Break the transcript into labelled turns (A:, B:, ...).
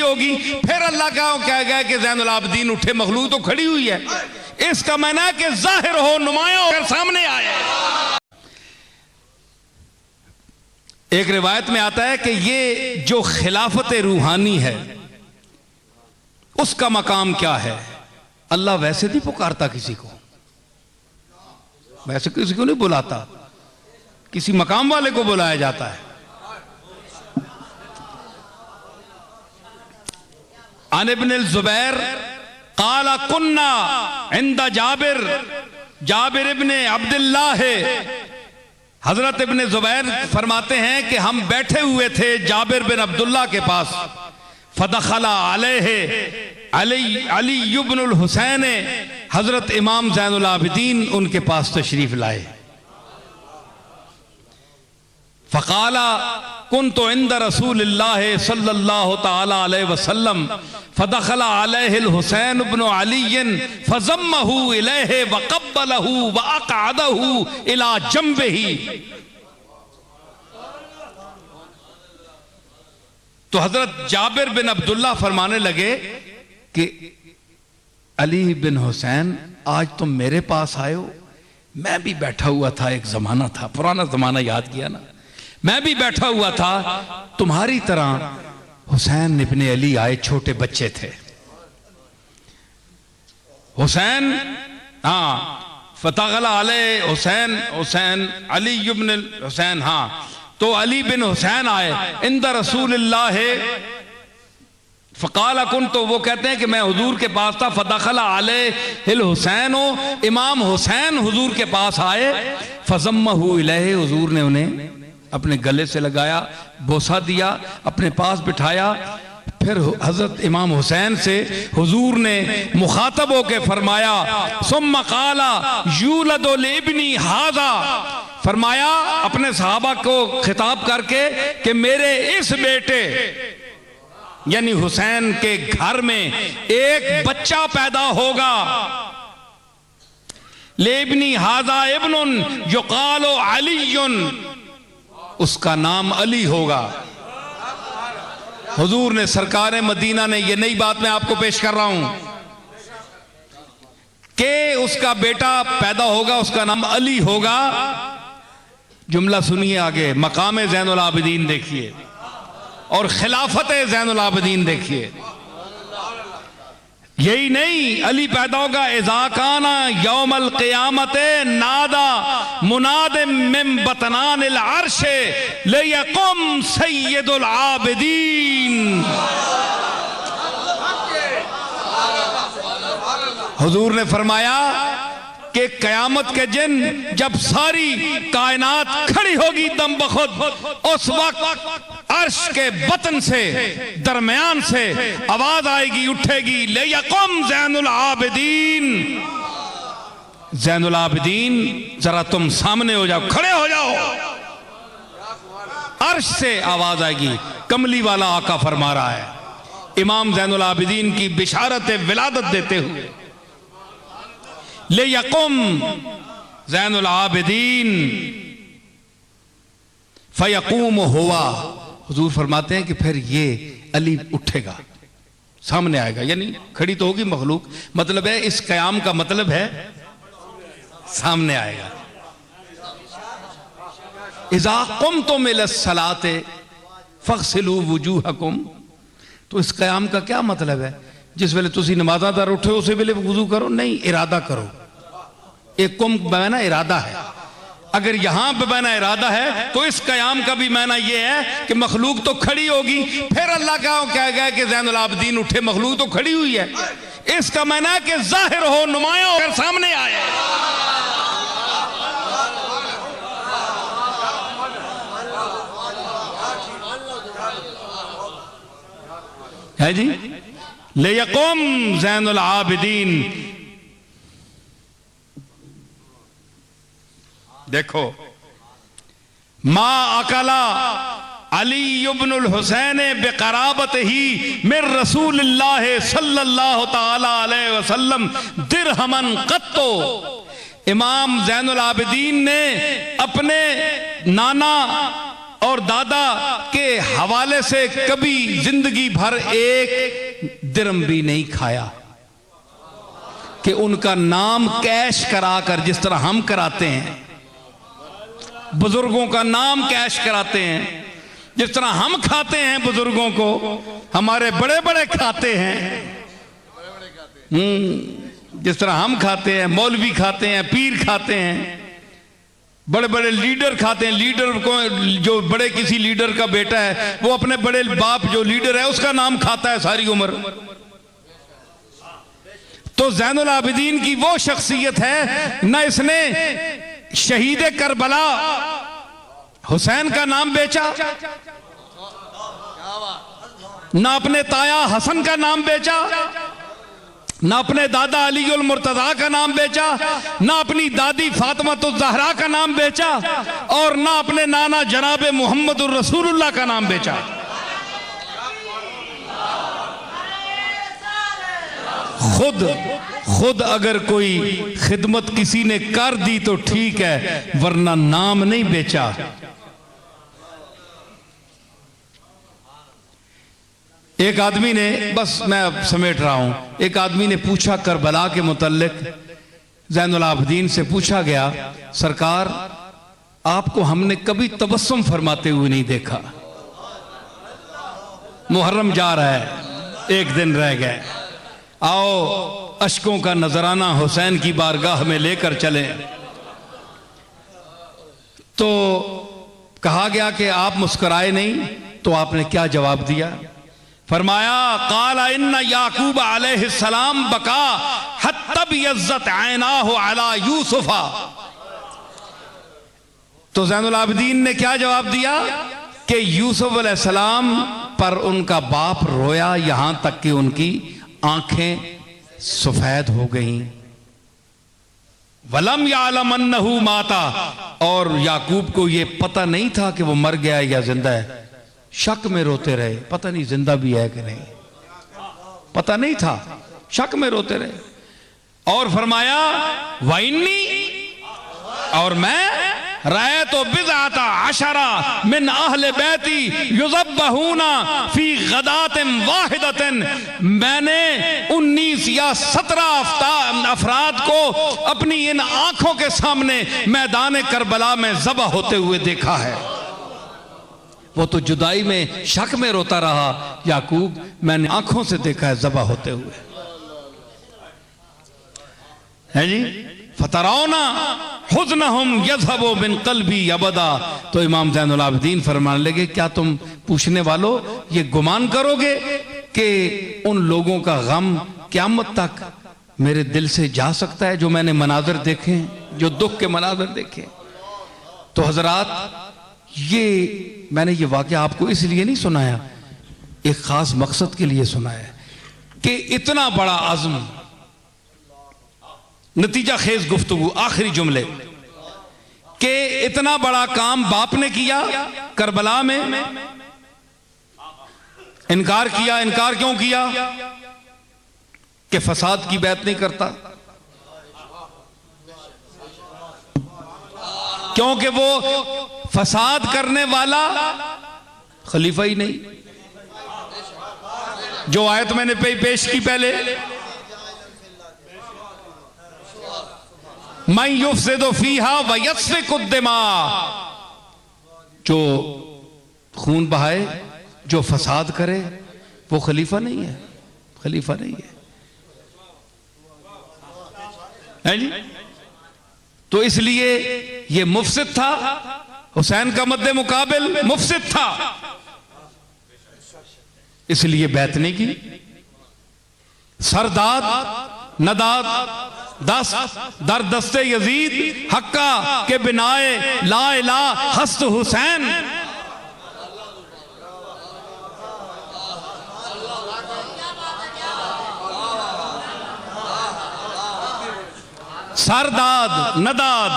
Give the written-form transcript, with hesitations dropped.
A: होगी, फिर अल्लाह क्या गया कि ज़ैनुल आबिदीन उठे, मखलूक तो खड़ी हुई है। इसका माना है कि जाहिर हो, नुमाया होकर सामने आए। एक रिवायत में आता है कि ये जो खिलाफत रूहानी है उसका मकाम क्या है। अल्लाह वैसे नहीं पुकारता किसी को, वैसे किसी को नहीं बुलाता, किसी मकाम वाले को बुलाया जाता है। अन इब्न ज़ुबैर क़ाला कुन्ना इंदा जाबिर इब्न अब्दुल्लाह है। हजरत इब्न ज़ुबैर फरमाते हैं कि हम बैठे हुए थे जाबिर बिन अब्दुल्ला के पास। फदखला अलैहि अली इब्नुल हुसैन, हजरत इमाम ज़ैनुल आबिदीन उनके पास तशरीफ लाए। फ़क़ाला कुन्तु इंद रसूलिल्लाह सल्लल्लाहु तआला अलैहि वसल्लम फदखला अलैहिल हुसैन इब्नु अली फज़म्महु इलैहि वक़ब्बलहु वअक़अदहु इला जंबिही। तो हजरत जाबिर बिन अब्दुल्ला फरमाने लगे कि अली बिन हुसैन आज तुम मेरे पास आए हो, मैं भी बैठा हुआ था, एक जमाना था, पुराना जमाना याद किया ना, मैं भी बैठा हुआ था, तुम्हारी तरह हुसैन इब्ने अली आए, छोटे बच्चे थे हुसैन। हाँ, फतगला अलै हुसैन अली इब्न हुसैन, हाँ, तो अली बिन हुसैन आए इंद रसूलिल्लाह। फ़क़ाला कुन, तो वो कहते हैं कि मैं हुजूर के पास था। फदखला अलैहिल हुसैन, इमाम हुसैन हुजूर के पास आए। फज़म्महु इलैहि, हुजूर ने उन्हें अपने गले से लगाया, बोसा दिया, अपने पास बिठाया। फिर हजरत इमाम हुसैन से हुजूर ने मुखातब होकर फरमाया, सुम्मा क़ाला यूलदु लिब्नी हाज़ा, फरमाया अपने सहाबा को खिताब करके कि मेरे इस बेटे यानी हुसैन के घर में एक बच्चा पैदा होगा। लेबनी हाजा इब्नुन युकालो अलीयुन, उसका नाम अली होगा। हुजूर ने, सरकार मदीना ने, ये नई बात मैं आपको पेश कर रहा हूं कि उसका बेटा पैदा होगा, उसका नाम अली होगा। जुमला सुनिए आगे, मकाम ज़ैनुल आबिदीन देखिए और खिलाफत ज़ैनुल आबिदीन देखिए। यही नहीं, अली पैदा होगा। इज़ा काना यौमल क़ियामत नादा मुनाद मिन बतनानिल अर्श लियकुम सय्यदुल आबिदीन। हुजूर ने फरमाया कि कयामत के दिन जब सारी कायनात खड़ी होगी दम बखुद, उस वक्त अर्श के बतन से, दरमियान से आवाज आएगी, उठेगी, लियकुम ज़ैनुल आबिदीन। ज़ैनुल आबिदीन जरा तुम सामने हो जाओ, खड़े हो जाओ। अर्श से आवाज आएगी। कमली वाला आका फरमा रहा है, इमाम ज़ैनुल आबिदीन की बिशारत विलादत देते हुए, लियकुम ज़ैनुल आबिदीन फयकूम हुआ। हुजूर फरमाते हैं कि फिर ये अली उठेगा, सामने आएगा, यानी खड़ी तो होगी मखलूक, मतलब है इस कयाम का मतलब है सामने आएगा। इज़ा कुमतुम इलस्सलाते फग़सिलू वुजूहकुम, तो इस कयाम का क्या मतलब है? जिस वेले तुसी नमाज़ां दा उठे उस वेले वुजू करो नहीं, इरादा करो। एक कुम बमाना इरादा है। अगर यहां बमाना इरादा है तो इस कयाम का भी माना यह है कि मखलूक तो खड़ी होगी, फिर अल्लाह क्या गया कि ज़ैनुल आबिदीन उठे, मखलूक तो खड़ी हुई है। इसका माना है कि जाहिर हो, नुमाया होकर सामने आए। है जी, लियकुम ज़ैनुल आबिदीन। देखो, मा अकला अली इब्नुल हुसैन बेक़राबत ही मिर रसूलिल्लाह सल्लल्लाहु ताला अलैहि वसल्लम दिरहमन क़त्तो। इमाम ज़ैनुल आबिदीन ने अपने नाना और दादा के हवाले से कभी जिंदगी भर एक दिरहम भी नहीं खाया कि उनका नाम कैश कराकर, जिस तरह हम कराते हैं, बुजुर्गों का नाम कैश कराते हैं, जिस तरह हम खाते हैं बुजुर्गों को, हमारे बड़े बड़े खाते हैं, जिस तरह हम खाते हैं, मौलवी खाते हैं, पीर खाते हैं, बड़े बड़े लीडर खाते हैं। लीडर को, जो बड़े किसी लीडर का बेटा है, वो अपने बड़े बाप जो लीडर है उसका नाम खाता है सारी उम्र। तो ज़ैनुल आबिदीन की वो शख्सियत है, न इसने शहीद करबला हुसैन का नाम बेचा, न अपने ताया हसन का नाम बेचा, न अपने दादा अली उल मुर्तजा का नाम बेचा, न अपनी दादी फातिमातुज़ ज़हरा का नाम बेचा, और न अपने नाना जनाब मुहम्मदुर रसूलुल्लाह का नाम बेचा। खुद अगर कोई खिदमत किसी ने कर दी तो ठीक है, वरना नाम नहीं बेचा। एक आदमी ने, बस मैं अब समेट रहा हूं, एक आदमी ने पूछा करबला के मुतल्लिक, ज़ैनुल आबिदीन से पूछा गया, सरकार आपको हमने कभी तबस्सुम फरमाते हुए नहीं देखा। मुहर्रम जा रहा है, एक दिन रह गए, आओ अश्कों का नजराना हुसैन की बारगाह में लेकर चले। तो कहा गया कि आप मुस्कुराए नहीं, तो आपने क्या जवाब दिया? फरमाया, काला इन्ना याकूब अलैहिस्सलाम बका हत्ता बियज़्ज़त ऐनाहु अला यूसुफा। तो ज़ैनुल आबिदीन ने क्या जवाब दिया कि यूसुफ अलैहिस्सलाम पर उनका बाप रोया, यहां तक कि उनकी आंखें सफेद हो गईं। वलम यालम अन्नहु माता, और याकूब को यह पता नहीं था कि वो मर गया या जिंदा है। शक में रोते रहे, पता नहीं जिंदा भी है कि नहीं, पता नहीं था, शक में रोते रहे। और फरमाया, वाइन्नी, और मैं राय तो बिज़अता अशरा मिन अहले बैती युज़ब्बहूना फी गदातिन वाहिदतिन, मैंने 19 या 17 अफराद को अपनी इन आंखों के सामने मैदान करबला में ज़बह होते हुए देखा है। वो तो जुदाई में शक में रोता रहा, याकूब मैंने आंखों से देखा है ज़बह होते हुए, है जी। फतरौना हुज़्नहुम यज़हबु मिन क़ल्बी अबदा। तो इमाम ज़ैनुल आबिदीन फरमाने लगे, क्या तुम पूछने वालों ये गुमान करोगे कि उन लोगों का गम क़यामत तक मेरे दिल से जा सकता है जो मैंने मनाज़र देखे, जो दुख के मनाज़र देखे। तो हज़रात, ये मैंने ये वाक़या आपको इसलिए नहीं सुनाया, एक ख़ास मकसद के लिए सुनाया कि इतना बड़ा अज़्म, नतीजा खेज गुफ्तगू, आखिरी जुमले, कि इतना बड़ा काम बाप ने किया करबला में, इनकार किया। इनकार क्यों किया? कि फसाद की बैत नहीं करता, क्योंकि वो फसाद करने वाला खलीफा ही नहीं। जो आयत मैंने पेश की पहले, मैं युफ्सिदु फीहा व यस्फिकु दिमा, जो खून बहाए, जो फसाद करे, वो खलीफा नहीं है, खलीफा नहीं है जी। तो इसलिए ये मुफसिद था, हुसैन का मद्दे मुकाबिल मुफसिद था, इसलिए बैत नहीं की। सरदाद नदाद दस्त दर दस्ते यजीद हक्का के बिनाए ला इला हस्त हुसैन। सरदाद नदाद